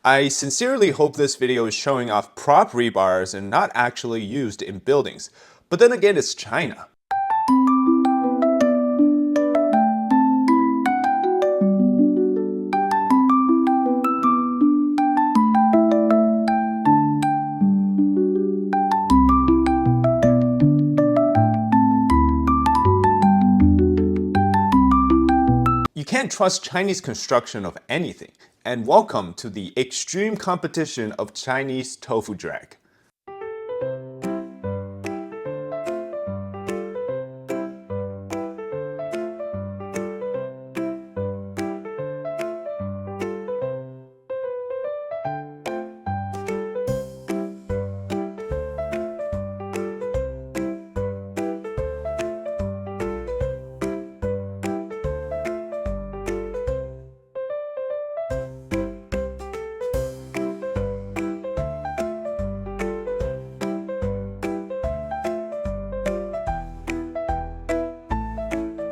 I sincerely hope this video is showing off prop rebars and not actually used in buildings. But then again, it's China. You can't trust Chinese construction of anything, and welcome to the extreme competition of Chinese tofu drag.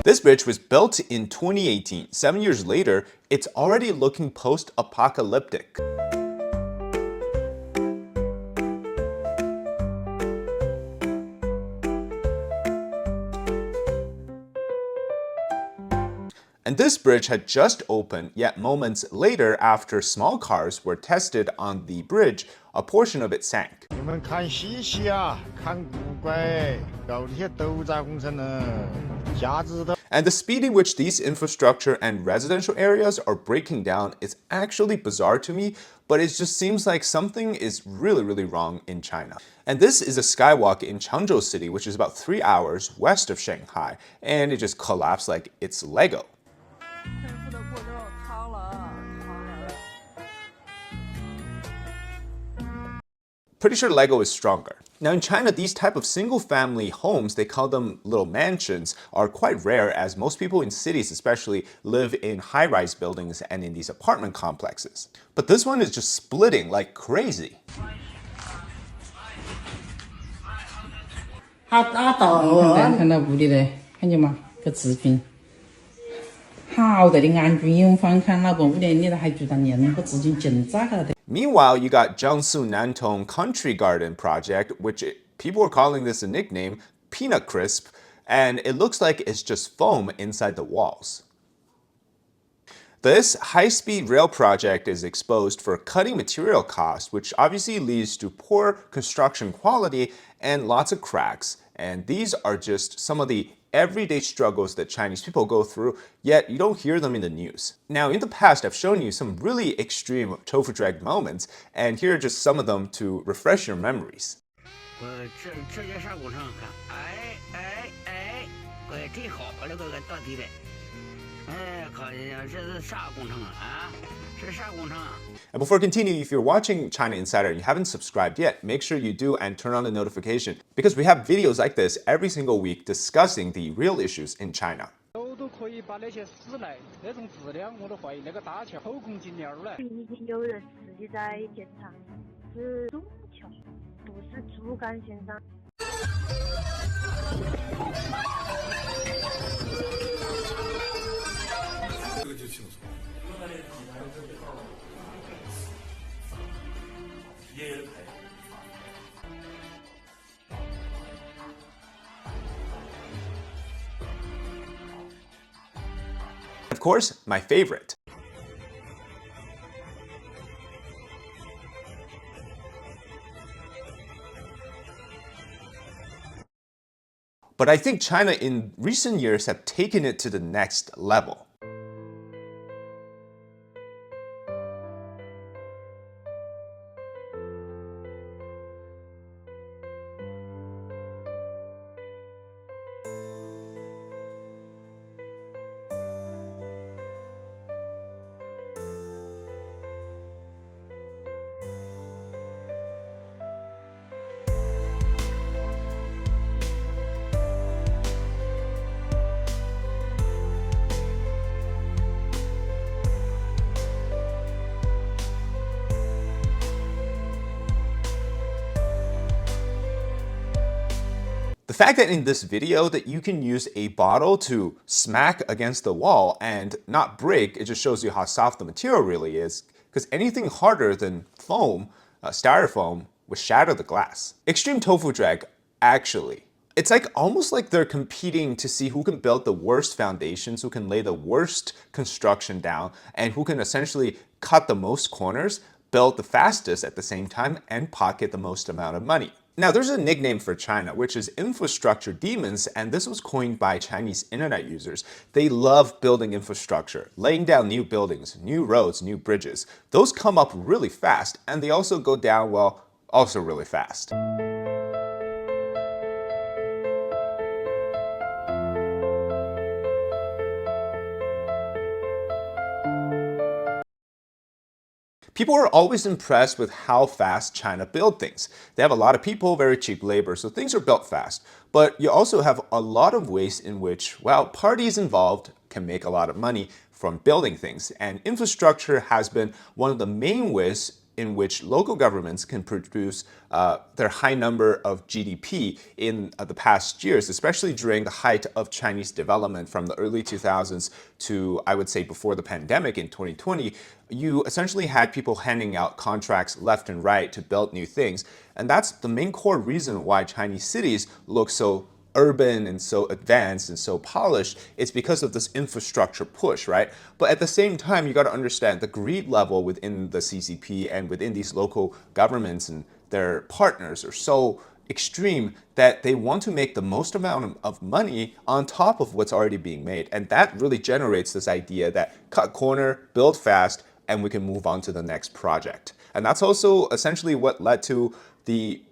This bridge was built in 2018. 7 years later, it's already looking post-apocalyptic. And this bridge had just opened, yet moments later, after small cars were tested on the bridge, a portion of it sank. And the speed in which these infrastructure and residential areas are breaking down is actually bizarre to me, but it just seems like something is really wrong in China. And this is a skywalk in Changzhou City, which is about 3 hours west of Shanghai, and it just collapsed like it's Lego. Pretty sure Lego is stronger. Now in China, these type of single-family homes, they call them little mansions, are quite rare as most people in cities especially live in high-rise buildings and in these apartment complexes. But this one is just splitting like crazy. Meanwhile, you got Jiangsu Nantong Country Garden project, which people are calling this a nickname, Peanut Crisp, and it looks like it's just foam inside the walls. This high-speed rail project is exposed for cutting material costs, which obviously leads to poor construction quality and lots of cracks. And these are just some of the everyday struggles that Chinese people go through, yet you don't hear them in the news. Now, in the past, I've shown you some really extreme tofu drag moments, and here are just some of them to refresh your memories. And before continuing, if you're watching China Insider and you haven't subscribed yet, make sure you do and turn on the notification, because we have videos like this every single week discussing the real issues in China. Of course, my favorite. But I think China in recent years have taken it to the next level. The fact that in this video that you can use a bottle to smack against the wall and not break, it just shows you how soft the material really is, because anything harder than foam, styrofoam, would shatter the glass. Extreme tofu drag, actually, it's like almost like they're competing to see who can build the worst foundations, who can lay the worst construction down, and who can essentially cut the most corners, build the fastest at the same time, and pocket the most amount of money. Now, there's a nickname for China, which is infrastructure demons, and this was coined by Chinese internet users. They love building infrastructure, laying down new buildings, new roads, new bridges. Those come up really fast, and they also go down, well, also really fast. People are always impressed with how fast China builds things. They have a lot of people, very cheap labor, so things are built fast. But you also have a lot of ways in which, well, parties involved can make a lot of money from building things. And infrastructure has been one of the main ways in which local governments can produce their high number of GDP in the past years, especially during the height of Chinese development from the early 2000s to, I would say, before the pandemic in 2020. You essentially had people handing out contracts left and right to build new things. And that's the main core reason why Chinese cities look so urban and so advanced and so polished. It's because of this infrastructure push, right? But at the same time, you got to understand the greed level within the CCP and within these local governments and their partners are so extreme that they want to make the most amount of money on top of what's already being made. And that really generates this idea that cut corner, build fast, and we can move on to the next project. And that's also essentially what led to the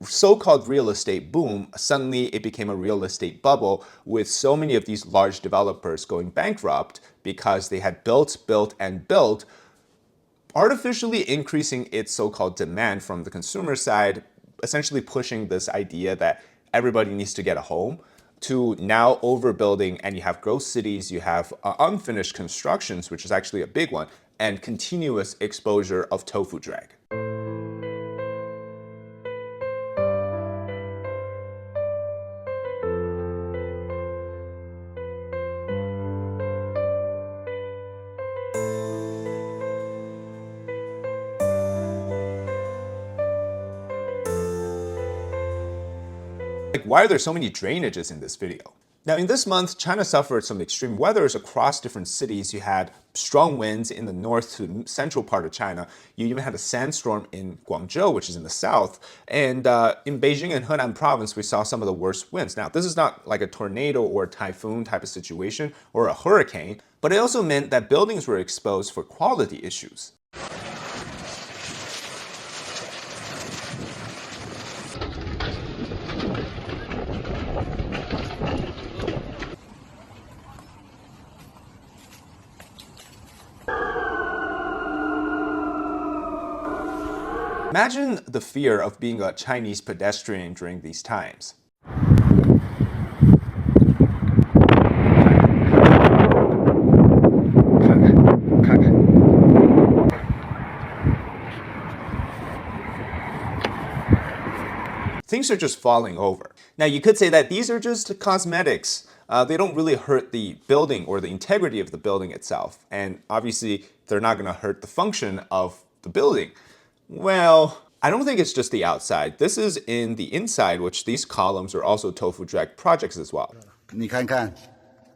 so-called real estate boom. Suddenly it became a real estate bubble with so many of these large developers going bankrupt because they had built, and built, artificially increasing its so-called demand from the consumer side, essentially pushing this idea that everybody needs to get a home, to now overbuilding, and you have growth cities, you have unfinished constructions, which is actually a big one, and continuous exposure of tofu drag. Like, why are there so many drainages in this video? Now, in this month, China suffered some extreme weathers across different cities. You had strong winds in the north to central part of China. You even had a sandstorm in Guangzhou, which is in the south. And in Beijing and Henan province, we saw some of the worst winds. Now, this is not like a tornado or a typhoon type of situation or a hurricane, but it also meant that buildings were exposed for quality issues. Imagine the fear of being a Chinese pedestrian during these times. Things are just falling over. Now, you could say that these are just cosmetics. They don't really hurt the building or the integrity of the building itself. And obviously, they're not going to hurt the function of the building. Well, I don't think it's just the outside. This is in the inside, which these columns are also tofu drag projects as well. 你看看，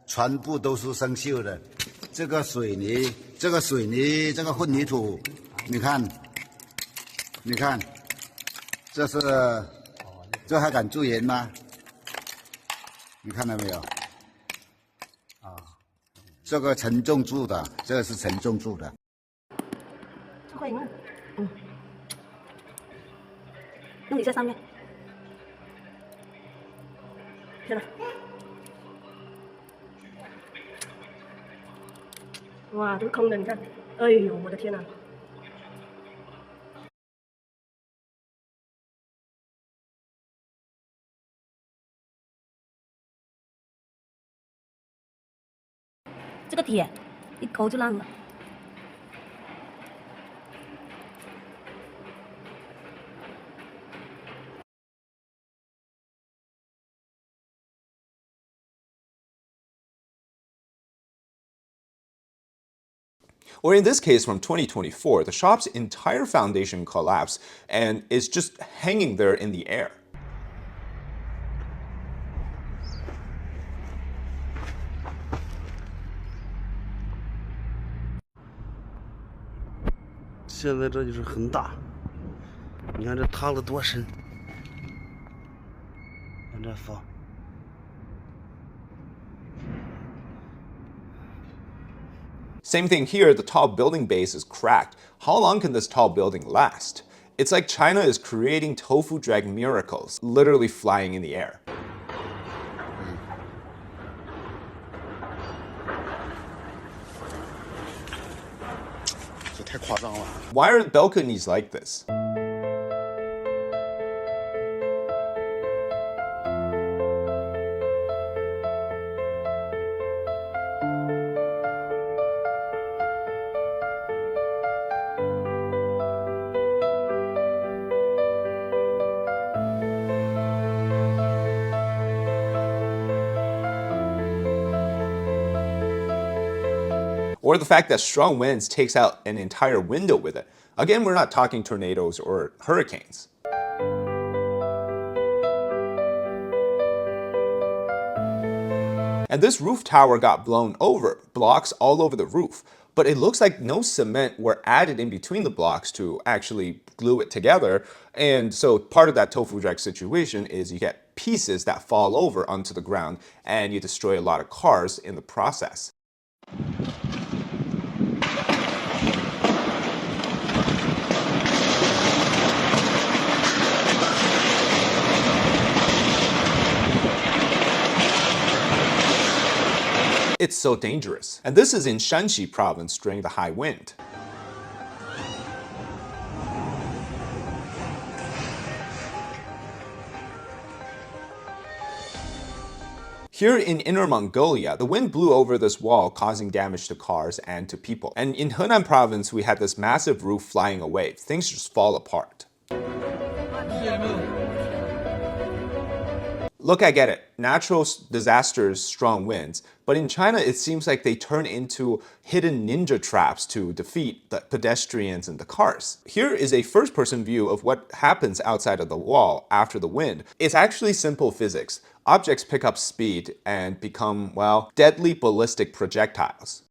全部都是生锈的。这个水泥，这个混凝土，你看，这还敢住人吗？你看到没有？啊，这个承重柱的，这个是承重柱的。会弄，弄你在上面，天哪！哇，都是空的，你看，哎呦，我的天哪！这个铁一抠就烂了。Or in this case from 2024, the shop's entire foundation collapsed and is just hanging there in the air. 现在这就是很大，你看这塌了多深，看这房。 Same thing here, the tall building base is cracked. How long can this tall building last? It's like China is creating tofu drag miracles, literally flying in the air. Why are balconies like this? Or the fact that strong winds takes out an entire window with it. Again, we're not talking tornadoes or hurricanes. And this roof tower got blown over, blocks all over the roof. But it looks like no cement were added in between the blocks to actually glue it together. And so part of that tofu drag situation is you get pieces that fall over onto the ground and you destroy a lot of cars in the process. It's so dangerous. And this is in Shanxi province during the high wind. Here in Inner Mongolia, the wind blew over this wall, causing damage to cars and to people. And in Henan province, we had this massive roof flying away. Things just fall apart. Look, I get it. Natural disasters, strong winds. But in China, it seems like they turn into hidden ninja traps to defeat the pedestrians and the cars. Here is a first-person view of what happens outside of the wall after the wind. It's actually simple physics. Objects pick up speed and become, well, deadly ballistic projectiles.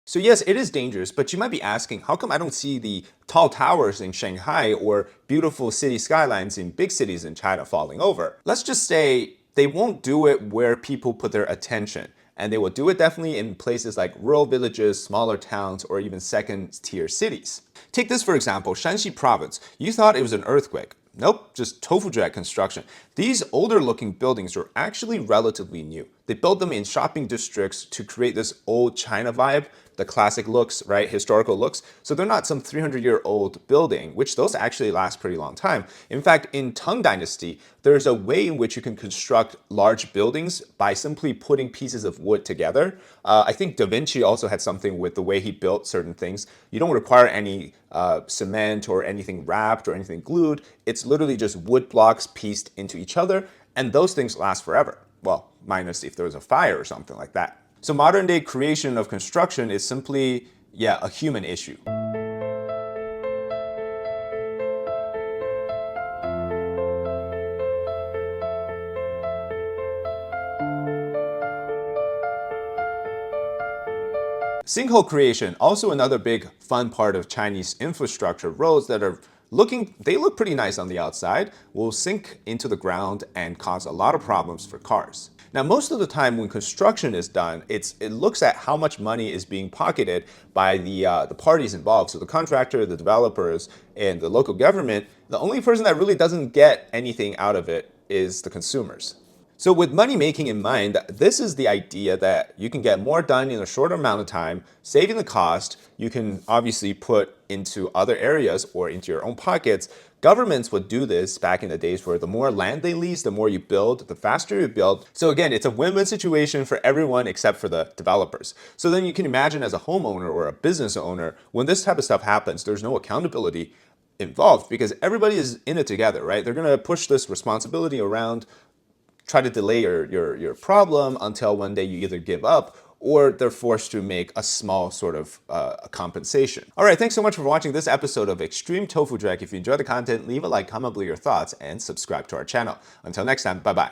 So yes, it is dangerous, but you might be asking, how come I don't see the tall towers in Shanghai or beautiful city skylines in big cities in China falling over? Let's just say they won't do it where people put their attention. And they will do it definitely in places like rural villages, smaller towns, or even second-tier cities. Take this for example, Shanxi province. You thought it was an earthquake. Nope, just tofu drag construction. These older looking buildings are actually relatively new. They built them in shopping districts to create this old China vibe, the classic looks, right, historical looks. So they're not some 300-year-old building, which those actually last pretty long time. In fact, in Tang Dynasty, there's a way in which you can construct large buildings by simply putting pieces of wood together. I think Da Vinci also had something with the way he built certain things. You don't require any cement or anything wrapped or anything glued. It's literally just wood blocks pieced into each other, and those things last forever. Well, minus if there was a fire or something like that. So modern day creation of construction is simply, yeah, a human issue. Sinkhole creation, also another big fun part of Chinese infrastructure. Roads that are they look pretty nice on the outside, will sink into the ground and cause a lot of problems for cars. Now, most of the time when construction is done, it looks at how much money is being pocketed by the parties involved. So the contractor, the developers, and the local government. The only person that really doesn't get anything out of it is the consumers. So with money making in mind, this is the idea that you can get more done in a shorter amount of time, saving the cost. You can obviously put into other areas or into your own pockets. Governments would do this back in the days where the more land they lease, the more you build, the faster you build. So again, it's a win-win situation for everyone except for the developers. So then you can imagine as a homeowner or a business owner, when this type of stuff happens, there's no accountability involved because everybody is in it together, right? They're going to push this responsibility around, try to delay your problem until one day you either give up or they're forced to make a small sort of compensation. All right, thanks so much for watching this episode of Extreme Tofu Trek. If you enjoyed the content, leave a like, comment below your thoughts, and subscribe to our channel. Until next time, bye-bye.